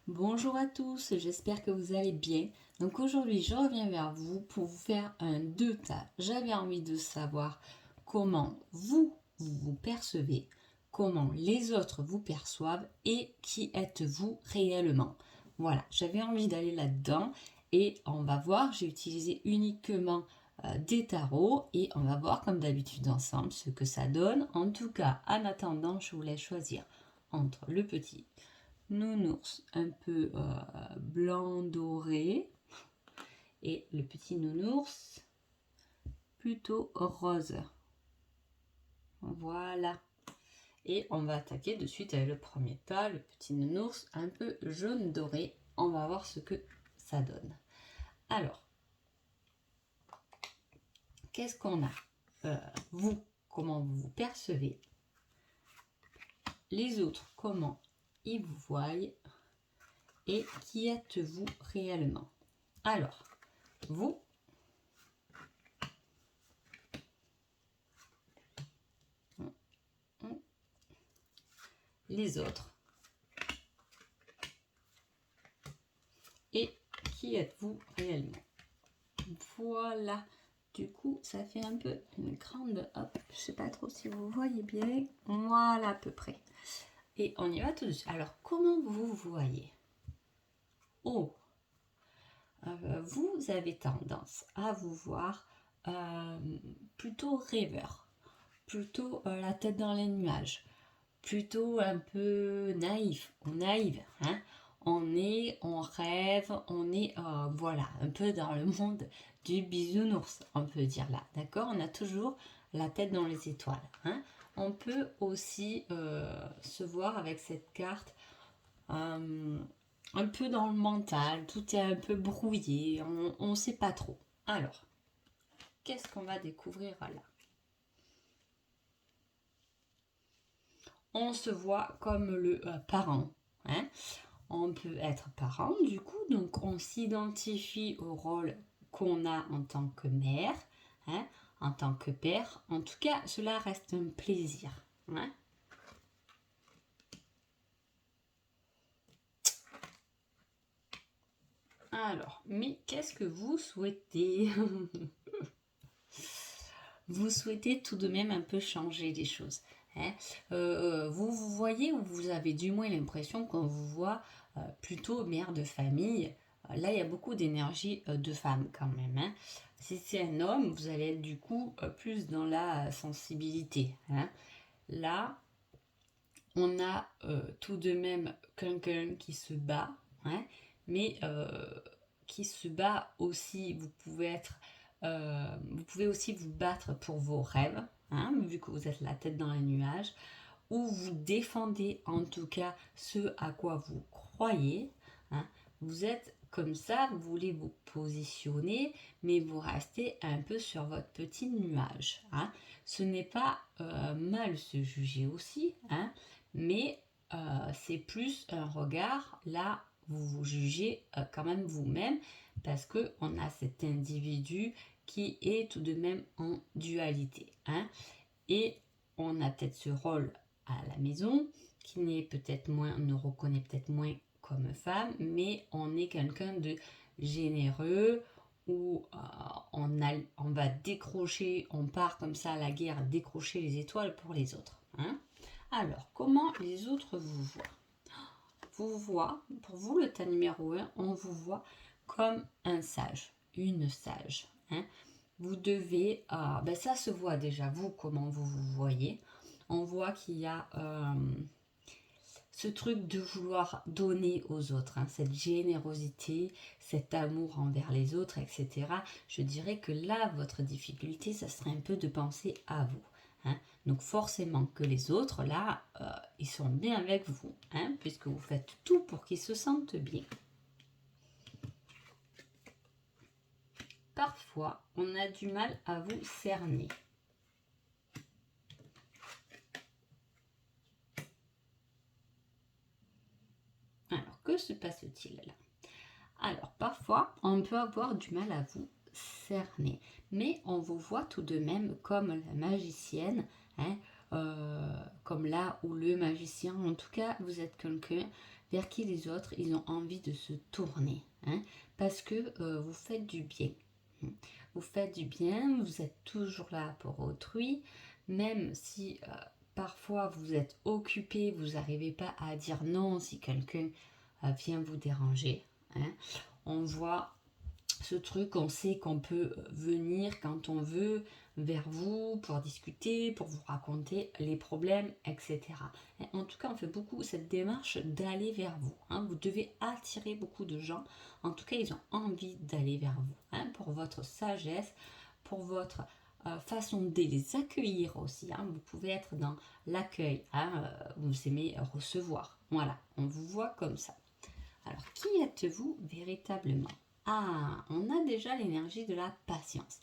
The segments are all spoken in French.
Bonjour à tous, j'espère que vous allez bien. Donc aujourd'hui, je reviens vers vous pour vous faire un deux tas. J'avais envie de savoir comment vous percevez, comment les autres vous perçoivent et qui êtes-vous réellement. Voilà, j'avais envie d'aller là-dedans et on va voir, j'ai utilisé uniquement des tarots et on va voir comme d'habitude ensemble ce que ça donne. En tout cas, en attendant, je vous laisse choisir entre le petit nounours un peu blanc doré et le petit nounours plutôt rose. Voilà. Et on va attaquer de suite avec le premier tas, le petit nounours un peu jaune doré. On va voir ce que ça donne. Alors, qu'est-ce qu'on a vous, comment vous vous percevez? Les autres, comment ils vous voient? Et qui êtes-vous réellement? Alors, vous, les autres, et qui êtes-vous réellement? Voilà, du coup ça fait un peu une grande, hop, je sais pas trop si vous voyez bien, voilà à peu près. Et on y va tout de suite. Alors comment vous voyez? Oh, vous avez tendance à vous voir plutôt rêveur, plutôt la tête dans les nuages, plutôt un peu naïf ou naïve, hein. On rêve, on est, voilà, un peu dans le monde du bisounours, on peut dire là, d'accord? On a toujours la tête dans les étoiles, hein. On peut aussi se voir avec cette carte un peu dans le mental, tout est un peu brouillé, on ne sait pas trop. Alors, qu'est-ce qu'on va découvrir là? On se voit comme le parent, hein. On peut être parent du coup, donc on s'identifie au rôle qu'on a en tant que mère, hein, en tant que père. En tout cas, cela reste un plaisir, hein. Alors, mais qu'est-ce que vous souhaitez? Vous souhaitez tout de même un peu changer les choses, hein. Vous vous voyez, ou vous avez du moins l'impression qu'on vous voit plutôt mère de famille. Là, il y a beaucoup d'énergie de femme quand même, hein. Si c'est un homme, vous allez être du coup plus dans la sensibilité, hein. Là, on a tout de même quelqu'un qui se bat, hein, mais qui se bat aussi. Vous pouvez aussi vous battre pour vos rêves, hein, vu que vous êtes la tête dans les nuages, ou vous défendez en tout cas ce à quoi vous croyez, hein. Vous êtes comme ça, vous voulez vous positionner, mais vous restez un peu sur votre petit nuage, hein. Ce n'est pas mal se juger aussi, hein, mais c'est plus un regard. Là, vous vous jugez quand même vous-même, parce qu'on a cet individu qui est tout de même en dualité, hein. Et on a peut-être ce rôle à la maison qui n'est peut-être moins, on nous reconnaît peut-être moins comme femme, mais on est quelqu'un de généreux, où on va décrocher, on part comme ça à la guerre, décrocher les étoiles pour les autres, hein. Alors, comment les autres vous voient? Vous voient, pour vous le tas numéro 1, on vous voit comme un sage, une sage, hein. Vous devez, ben ça se voit déjà, vous, comment vous vous voyez. On voit qu'il y a ce truc de vouloir donner aux autres, hein, cette générosité, cet amour envers les autres, etc. Je dirais que là, votre difficulté, ça serait un peu de penser à vous, hein. Donc forcément que les autres, là, ils sont bien avec vous, hein, puisque vous faites tout pour qu'ils se sentent bien. Parfois, on a du mal à vous cerner. Alors, que se passe-t-il là? Alors, parfois, on peut avoir du mal à vous cerner, mais on vous voit tout de même comme la magicienne, hein, comme là où le magicien, en tout cas, vous êtes quelqu'un vers qui les autres, ils ont envie de se tourner, hein, parce que vous faites du bien. Vous faites du bien, vous êtes toujours là pour autrui, même si parfois vous êtes occupé, vous n'arrivez pas à dire non si quelqu'un vient vous déranger. Hein. On voit ce truc, on sait qu'on peut venir quand on veut vers vous pour discuter, pour vous raconter les problèmes, etc. Et en tout cas, on fait beaucoup cette démarche d'aller vers vous. Hein. Vous devez attirer beaucoup de gens. En tout cas, ils ont envie d'aller vers vous. Hein, pour votre sagesse, pour votre façon de les accueillir aussi. Hein. Vous pouvez être dans l'accueil. Hein, vous aimez recevoir. Voilà, on vous voit comme ça. Alors, qui êtes-vous véritablement? Ah, on a déjà l'énergie de la patience.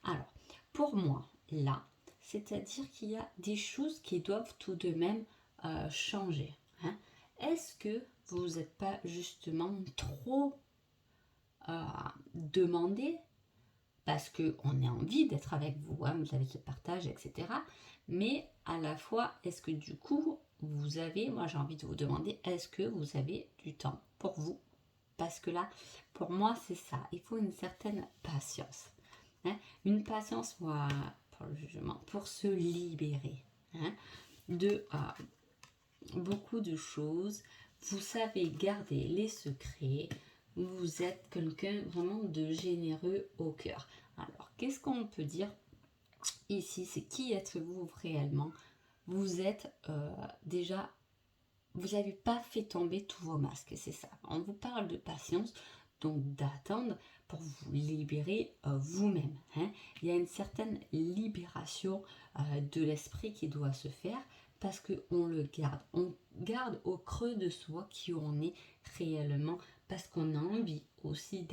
Alors, pour moi, là, c'est-à-dire qu'il y a des choses qui doivent tout de même changer. Hein. Est-ce que vous n'êtes pas justement trop demandé parce qu'on a envie d'être avec vous, hein, vous avez ce partage, etc. Mais à la fois, est-ce que du coup, vous avez, moi j'ai envie de vous demander, est-ce que vous avez du temps pour vous? Parce que là, pour moi, c'est ça. Il faut une certaine patience. Hein, une patience pour le jugement, pour se libérer hein, de beaucoup de choses. Vous savez garder les secrets. Vous êtes quelqu'un vraiment de généreux au cœur. Alors, qu'est-ce qu'on peut dire ici? C'est qui êtes-vous réellement? Vous êtes déjà... Vous n'avez pas fait tomber tous vos masques, c'est ça. On vous parle de patience, donc d'attendre pour vous libérer vous-même. Hein. Il y a une certaine libération de l'esprit qui doit se faire parce qu'on le garde. On garde au creux de soi qui on est réellement parce qu'on a envie aussi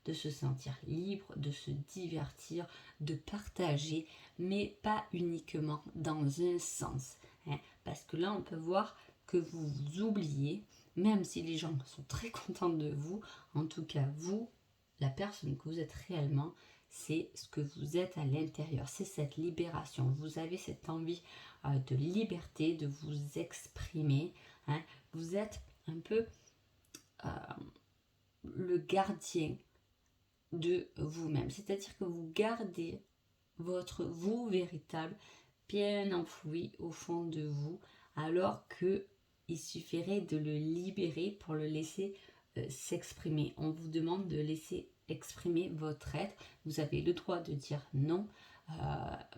de se sentir libre, de se divertir, de partager, mais pas uniquement dans un sens. Hein. Parce que là, on peut voir que vous oubliez, même si les gens sont très contents de vous, en tout cas vous, la personne que vous êtes réellement, c'est ce que vous êtes à l'intérieur, c'est cette libération. Vous avez cette envie de liberté, de vous exprimer. Hein. Vous êtes un peu le gardien de vous-même, c'est-à-dire que vous gardez votre vous véritable bien enfoui au fond de vous, alors que il suffirait de le libérer pour le laisser s'exprimer. On vous demande de laisser exprimer votre être. Vous avez le droit de dire non,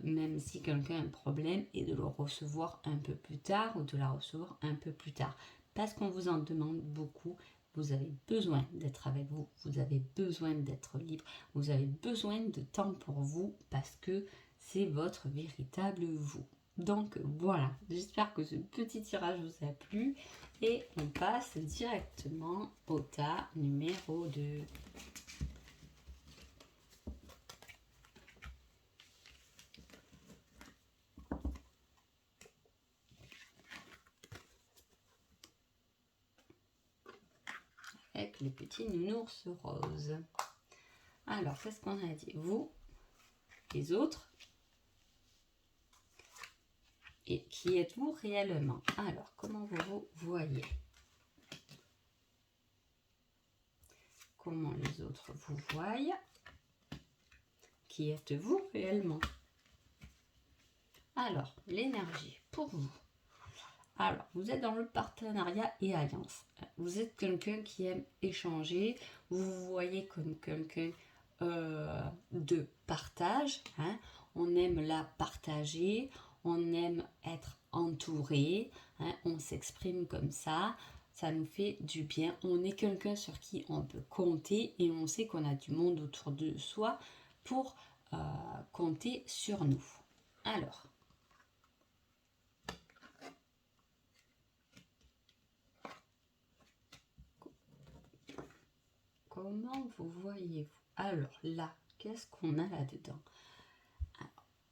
même si quelqu'un a un problème, et de le recevoir un peu plus tard ou de la recevoir un peu plus tard. Parce qu'on vous en demande beaucoup. Vous avez besoin d'être avec vous. Vous avez besoin d'être libre. Vous avez besoin de temps pour vous parce que c'est votre véritable vous. Donc voilà, j'espère que ce petit tirage vous a plu et on passe directement au tas numéro 2. Avec les petits nounours roses. Alors, qu'est-ce qu'on a dit? Vous, les autres, et qui êtes-vous réellement? Alors, comment vous vous voyez? Comment les autres vous voient? Qui êtes-vous réellement? Alors, l'énergie pour vous. Alors, vous êtes dans le partenariat et alliance. Vous êtes quelqu'un qui aime échanger. Vous vous voyez comme quelqu'un de partage. Hein. On aime la partager. On aime être entouré. Hein. On s'exprime comme ça. Ça nous fait du bien. On est quelqu'un sur qui on peut compter et on sait qu'on a du monde autour de soi pour compter sur nous. Alors, comment vous voyez-vous? Alors là, qu'est-ce qu'on a là-dedans?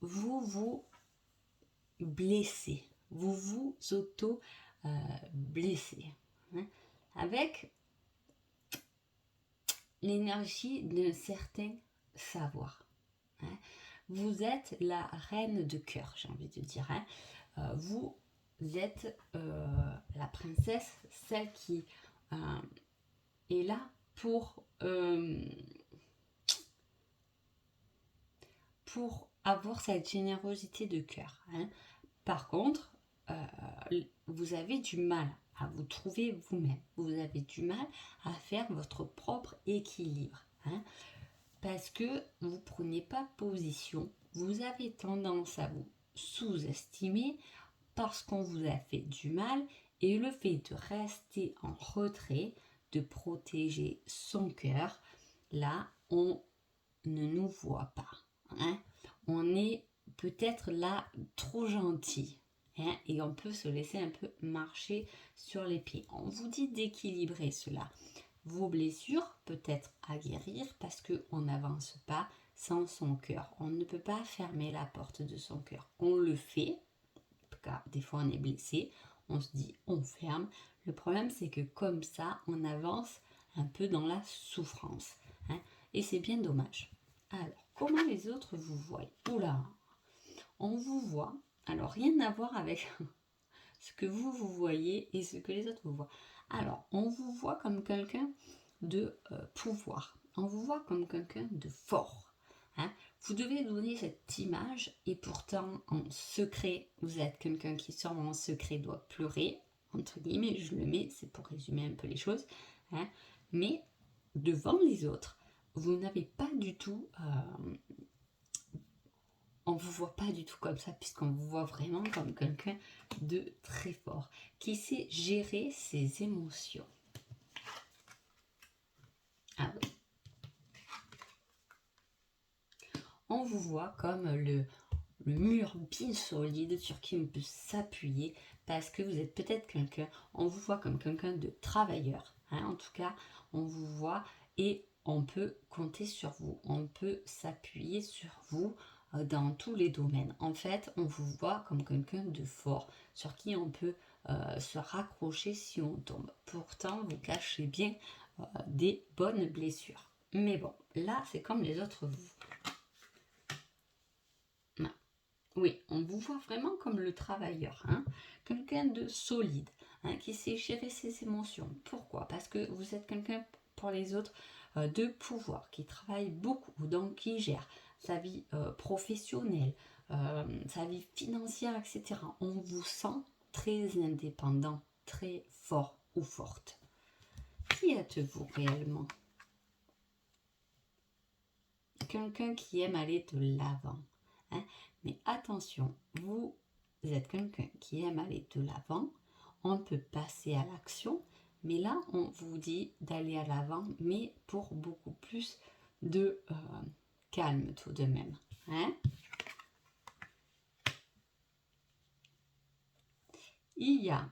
Vous vous blessez, vous vous auto-blessez. Hein, avec l'énergie d'un certain savoir. Hein. Vous êtes la reine de cœur, j'ai envie de dire. Hein. Vous êtes la princesse, celle qui est là pour avoir cette générosité de cœur. Hein. Par contre, vous avez du mal à vous trouver vous-même. Vous avez du mal à faire votre propre équilibre. Hein, parce que vous ne prenez pas position. Vous avez tendance à vous sous-estimer parce qu'on vous a fait du mal, et le fait de rester en retrait, de protéger son cœur, là, on ne nous voit pas. Hein. On est peut-être là trop gentil. Hein, et on peut se laisser un peu marcher sur les pieds. On vous dit d'équilibrer cela. Vos blessures, peut-être à guérir, parce qu'on n'avance pas sans son cœur. On ne peut pas fermer la porte de son cœur. On le fait, car des fois on est blessé, on se dit on ferme. Le problème, c'est que comme ça, on avance un peu dans la souffrance. Hein, et c'est bien dommage. Alors, comment les autres vous voient? Oula, on vous voit. Alors, rien à voir avec ce que vous voyez et ce que les autres vous voient. Alors, on vous voit comme quelqu'un de pouvoir. On vous voit comme quelqu'un de fort. Hein. Vous devez donner cette image, et pourtant, en secret, vous êtes quelqu'un qui, sûrement en secret, doit pleurer. Entre guillemets, je le mets, c'est pour résumer un peu les choses. Hein. Mais devant les autres, vous n'avez pas du tout... on ne vous voit pas du tout comme ça, puisqu'on vous voit vraiment comme quelqu'un de très fort, qui sait gérer ses émotions. Ah oui. On vous voit comme le mur bien solide sur qui on peut s'appuyer, parce que vous êtes peut-être quelqu'un, on vous voit comme quelqu'un de travailleur. Hein, en tout cas, on vous voit et on peut compter sur vous, on peut s'appuyer sur vous dans tous les domaines. En fait, on vous voit comme quelqu'un de fort, sur qui on peut se raccrocher si on tombe. Pourtant, vous cachez bien des bonnes blessures. Mais bon, là, c'est comme les autres vous. Non. Oui, on vous voit vraiment comme le travailleur, hein, quelqu'un de solide, hein, qui sait gérer ses émotions. Pourquoi? Parce que vous êtes quelqu'un pour les autres de pouvoir, qui travaille beaucoup, donc qui gère sa vie professionnelle, sa vie financière, etc. On vous sent très indépendant, très fort ou forte. Qui êtes-vous réellement? Quelqu'un qui aime aller de l'avant. Hein? Mais attention, vous êtes quelqu'un qui aime aller de l'avant. On peut passer à l'action, mais là, on vous dit d'aller à l'avant, mais pour beaucoup plus de calme tout de même. Hein? Il y a,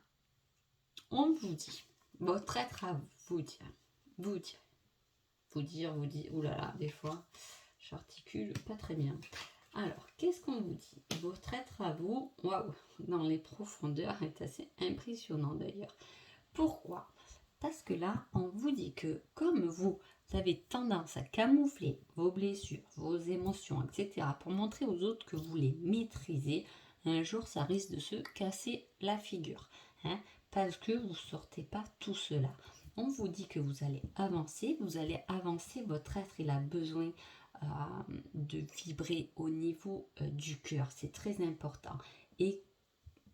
on vous dit, votre être à vous dire, oulala, des fois, j'articule pas très bien. Alors, qu'est-ce qu'on vous dit? Votre être à vous, waouh, dans les profondeurs, est assez impressionnant d'ailleurs. Pourquoi? Parce que là, on vous dit que comme vous avez tendance à camoufler vos blessures, vos émotions, etc., pour montrer aux autres que vous les maîtrisez, un jour, ça risque de se casser la figure. Hein, parce que vous ne sortez pas tout cela. On vous dit que vous allez avancer, votre être, il a besoin de vibrer au niveau du cœur, c'est très important. Et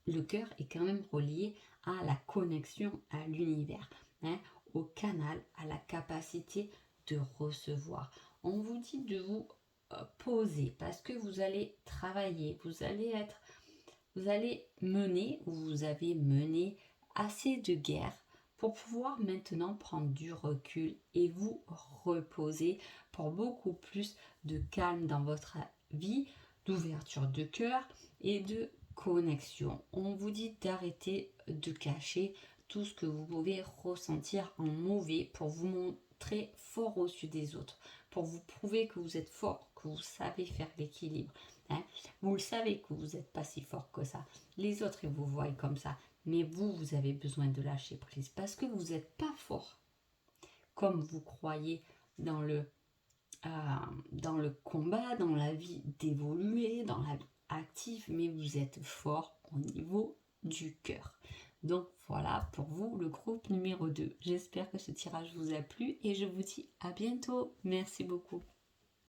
le cœur est quand même relié à la connexion à l'univers, hein, au canal, à la capacité de recevoir. On vous dit de vous poser, parce que vous allez travailler, vous allez mener, ou vous avez mené assez de guerres pour pouvoir maintenant prendre du recul et vous reposer pour beaucoup plus de calme dans votre vie, d'ouverture de cœur et de connexion. On vous dit d'arrêter de cacher tout ce que vous pouvez ressentir en mauvais pour vous montrer fort au-dessus des autres, pour vous prouver que vous êtes fort, que vous savez faire l'équilibre. Hein? Vous le savez que vous n'êtes pas si fort que ça. Les autres, ils vous voient comme ça. Mais vous avez besoin de lâcher prise parce que vous n'êtes pas fort. Comme vous croyez dans le combat, dans la vie d'évoluer, dans la vie active, mais vous êtes fort au niveau du cœur. Donc voilà pour vous le groupe numéro 2. J'espère que ce tirage vous a plu et je vous dis à bientôt. Merci beaucoup.